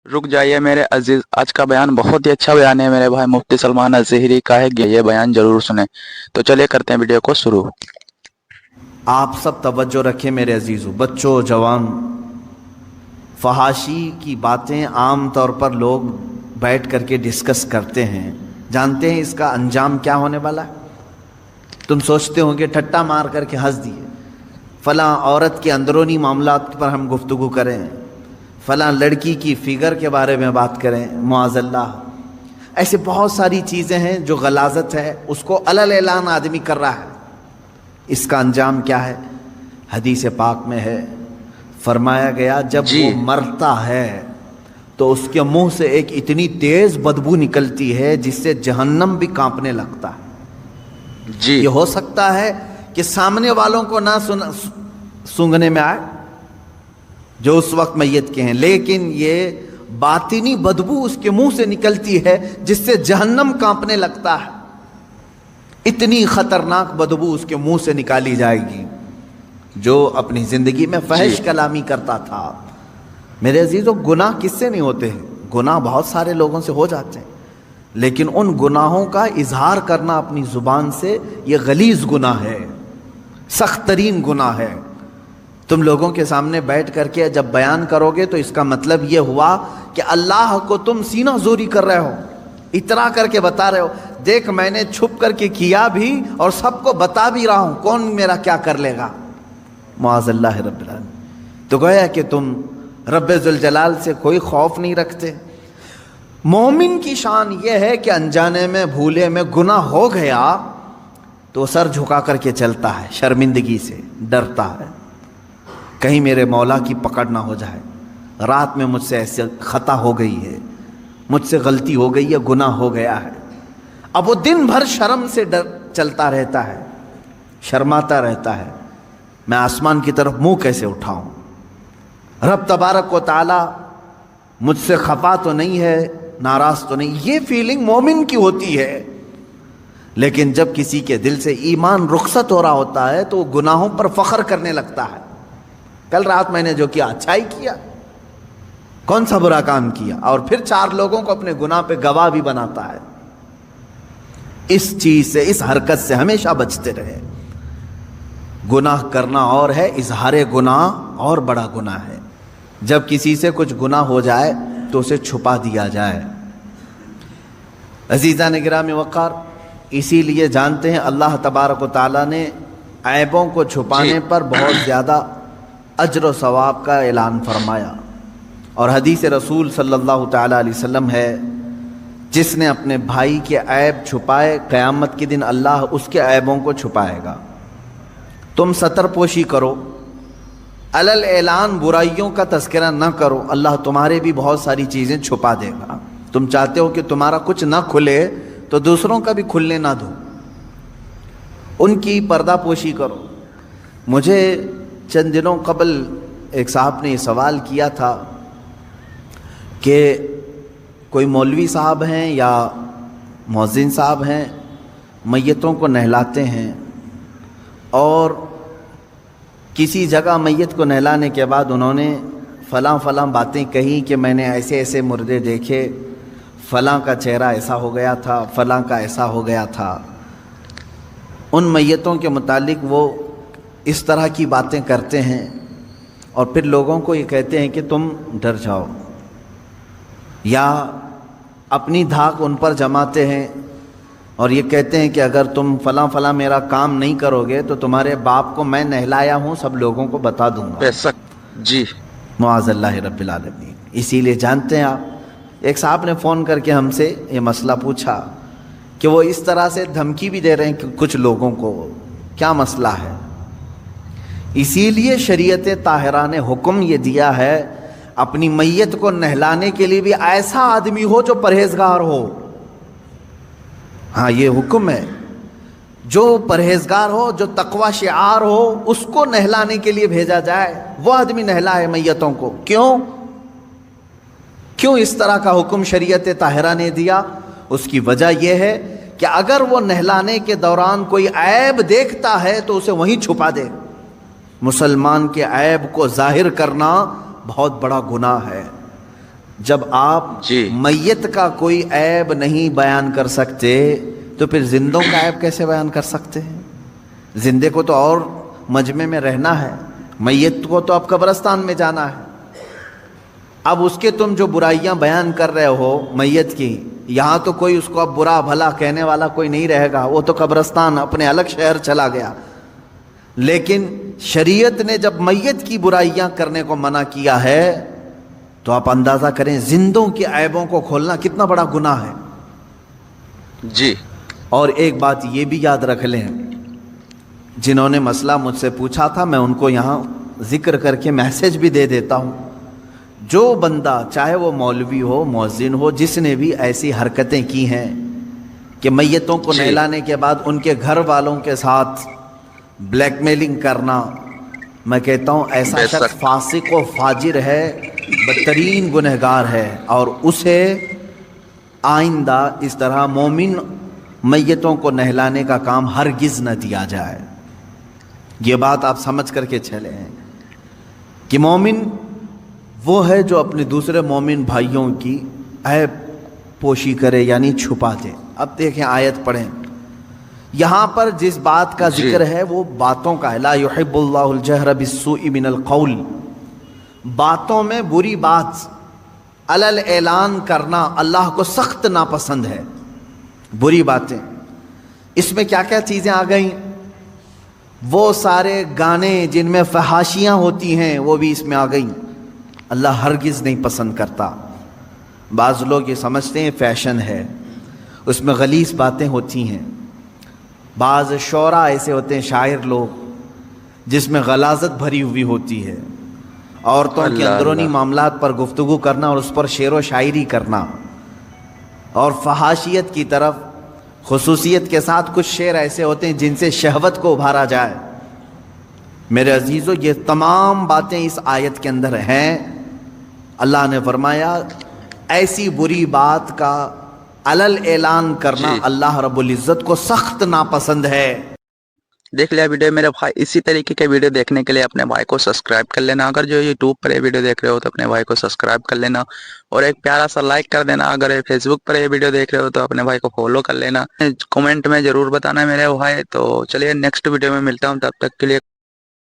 रुक जाइए मेरे अजीज, आज का बयान बहुत ही अच्छा बयान है मेरे भाई मुफ्ती सलमान अज़हरी का है। ये बयान जरूर सुने। तो चलिए करते हैं वीडियो को शुरू। आप सब तवज्जो रखें मेरे अजीज़ों, बच्चों, जवान। फहाशी की बातें आम तौर पर लोग बैठ करके डिस्कस करते हैं। जानते हैं इसका अंजाम क्या होने वाला है? तुम सोचते होंगे ठट्टा मार करके हंस दिए, फलां औरत के अंदरूनी मामलात पर हम गुफ्तगू करें, फलां लड़की की फिगर के बारे में बात करें, मुआज़ल्लाह। ऐसे बहुत सारी चीज़ें हैं जो गलाजत है, उसको अलल ऐलान आदमी कर रहा है। इसका अंजाम क्या है? हदीस पाक में है, फरमाया गया जब वो मरता है तो उसके मुंह से एक इतनी तेज बदबू निकलती है जिससे जहन्नम भी कांपने लगता है। ये हो सकता है कि सामने वालों को ना सूंघने में आए जो उस वक्त मैयत के हैं, लेकिन ये बातिनी बदबू उसके मुंह से निकलती है जिससे जहन्नम कांपने लगता है। इतनी खतरनाक बदबू उसके मुंह से निकाली जाएगी। जो अपनी जिंदगी में फहश कलामी करता था। मेरे अजीजों, गुनाह किससे नहीं होते हैं? गुनाह बहुत सारे लोगों से हो जाते हैं, लेकिन उन गुनाहों का इजहार करना अपनी जुबान से, ये गलीज गुनाह है, सख्त तरीन गुनाह है। तुम लोगों के सामने बैठ करके जब बयान करोगे तो इसका मतलब ये हुआ कि अल्लाह को तुम सीना जोरी कर रहे हो, इतरा करके बता रहे हो, देख मैंने छुप करके किया भी और सबको बता भी रहा हूं, कौन मेरा क्या कर लेगा। मुआज़ल्लाह रब्बिल आलमीन। तो गोया कि तुम रब्बे जुल जलाल से कोई खौफ नहीं रखते। मोमिन की शान यह है कि अनजाने में, भूले में गुनाह हो गया तो सर झुका करके चलता है, शर्मिंदगी से डरता है, कहीं मेरे मौला की पकड़ ना हो जाए। रात में मुझसे ऐसे खता हो गई है, मुझसे गलती हो गई है, गुनाह हो गया है। अब वो दिन भर शर्म से डर चलता रहता है, शर्माता रहता है, मैं आसमान की तरफ मुंह कैसे उठाऊं, रब तबारक व ताला मुझसे खफा तो नहीं है, नाराज तो नहीं। ये फीलिंग मोमिन की होती है। लेकिन जब किसी के दिल से ईमान रुखसत हो रहा होता है तो वो गुनाहों पर फख्र करने लगता है। कल रात मैंने जो किया अच्छा ही किया, कौन सा बुरा काम किया, और फिर चार लोगों को अपने गुनाह पे गवाह भी बनाता है। इस चीज से, इस हरकत से हमेशा बचते रहे। गुनाह करना और है, इजहारे गुनाह और बड़ा गुनाह है। जब किसी से कुछ गुनाह हो जाए तो उसे छुपा दिया जाए। अजीज़ान गिरामी वक़ार, इसीलिए जानते हैं अल्लाह तबारक व तआला ने ऐबों को छुपाने पर बहुत ज़्यादा अज्र व सवाब का ऐलान फरमाया। और हदीस रसूल सल्लल्लाहु तआला अलैहि वसल्लम है, जिसने अपने भाई के ऐब छुपाए, क़यामत के दिन अल्लाह उसके ऐबों को छुपाएगा। तुम सतरपोशी करो, अलल ऐलान बुराइयों का तज़किरा न करो, अल्लाह तुम्हारे भी बहुत सारी चीज़ें छुपा देगा। तुम चाहते हो कि तुम्हारा कुछ ना खुले तो दूसरों का भी खुलने ना दो, उनकी पर्दापोशी करो। मुझे चंद दिनों कबल एक साहब ने सवाल किया था कि कोई मौलवी साहब हैं या मौज़िन साहब हैं, मैयतों को नहलाते हैं और किसी जगह मैयत को नहलाने के बाद उन्होंने फ़लाँ बातें कही कि मैंने ऐसे ऐसे मुर्दे देखे, फ़लाँ का चेहरा ऐसा हो गया था, फ़लाँ का ऐसा हो गया था। उन मैयतों के मुतालिक वो इस तरह की बातें करते हैं और फिर लोगों को ये कहते हैं कि तुम डर जाओ, या अपनी धाक उन पर जमाते हैं और ये कहते हैं कि अगर तुम फलां मेरा काम नहीं करोगे तो तुम्हारे बाप को मैं नहलाया हूँ सब लोगों को बता दूंगा। जी, मुआज़ल्लाह रब्बिल आलमीन। इसीलिए जानते हैं आप, एक साहब ने फ़ोन करके हमसे ये मसला पूछा कि वो इस तरह से धमकी भी दे रहे हैं कि कुछ लोगों को, क्या मसला है। इसीलिए शरीयत ताहिरा ने हुक्म ये दिया है अपनी मैयत को नहलाने के लिए भी ऐसा आदमी हो जो परहेजगार हो। हाँ, ये हुक्म है, जो परहेजगार हो, जो तकवा शिआर हो, उसको नहलाने के लिए भेजा जाए, वो आदमी नहलाए मैयतों को। क्यों इस तरह का हुक्म शरीयत ताहिरा ने दिया? उसकी वजह यह है कि अगर वो नहलाने के दौरान कोई ऐब देखता है तो उसे वहीं छुपा दे। मुसलमान के ऐब को जाहिर करना बहुत बड़ा गुनाह है। جب آپ جی میت کا کوئی عیب نہیں بیان کر سکتے تو پھر زندوں کا عیب کیسے بیان کر سکتے ہیں؟ زندے کو تو اور مجمع میں رہنا ہے، میت کو تو اب قبرستان میں جانا ہے۔ اب اس کے تم جو برائیاں بیان کر رہے ہو میت کی، یہاں تو کوئی اس کو اب برا بھلا کہنے والا کوئی نہیں رہے گا، وہ تو قبرستان اپنے الگ شہر چلا گیا۔ لیکن شریعت نے جب میت کی برائیاں کرنے کو منع کیا ہے تو آپ اندازہ کریں زندوں کے عیبوں کو کھولنا کتنا بڑا گناہ ہے۔ جی اور ایک بات یہ بھی یاد رکھ لیں، جنہوں نے مسئلہ مجھ سے پوچھا تھا میں ان کو یہاں ذکر کر کے میسج بھی دے دیتا ہوں، جو بندہ چاہے وہ مولوی ہو مؤذن ہو جس نے بھی ایسی حرکتیں کی ہیں کہ میتوں کو جی نہلانے کے بعد ان کے گھر والوں کے ساتھ بلیک میلنگ کرنا، میں کہتا ہوں ایسا بے شخص شک فاسق و فاجر ہے، بدترین گنہگار ہے، اور اسے آئندہ اس طرح مومن میتوں کو نہلانے کا کام ہرگز نہ دیا جائے۔ یہ بات آپ سمجھ کر کے چلے ہیں کہ مومن وہ ہے جو اپنے دوسرے مومن بھائیوں کی عیب پوشی کرے، یعنی چھپا دے۔ اب دیکھیں آیت پڑھیں، یہاں پر جس بات کا جی ذکر ہے وہ باتوں کا ہے، لا یحب اللہ الجہر بالسوء من القول، باتوں میں بری بات علل اعلان کرنا اللہ کو سخت ناپسند ہے، بری باتیں۔ اس میں کیا کیا چیزیں آ گئیں؟ وہ سارے گانے جن میں فحاشیاں ہوتی ہیں وہ بھی اس میں آ گئیں، اللہ ہرگز نہیں پسند کرتا۔ بعض لوگ یہ سمجھتے ہیں فیشن ہے، اس میں غلیظ باتیں ہوتی ہیں۔ بعض شعراء ایسے ہوتے ہیں، شاعر لوگ، جس میں غلاظت بھری ہوئی ہوتی ہے، عورتوں کے اللہ اندرونی اللہ معاملات پر گفتگو کرنا اور اس پر شعر و شاعری کرنا، اور فحاشیت کی طرف خصوصیت کے ساتھ کچھ شعر ایسے ہوتے ہیں جن سے شہوت کو ابھارا جائے۔ میرے عزیزو، یہ تمام باتیں اس آیت کے اندر ہیں۔ اللہ نے فرمایا ایسی بری بات کا علل اعلان کرنا جی اللہ رب العزت کو سخت ناپسند ہے۔ دیکھ لیا ویڈیو میرے بھائی، اسی طریقے کے ویڈیو دیکھنے کے لیے اپنے بھائی کو سبسکرائب کر لینا، اگر جو یوٹیوب پر یہ ویڈیو دیکھ رہے ہو تو اپنے بھائی کو سبسکرائب کر لینا، اور ایک پیارا سا لائک کر دینا، اگر فیس بک پر یہ ویڈیو دیکھ رہے ہو تو اپنے بھائی کو فالو کر لینا، کمنٹ میں ضرور بتانا میرے بھائی۔ تو چلیے نیکسٹ ویڈیو میں ملتا ہوں، تب تک کے لیے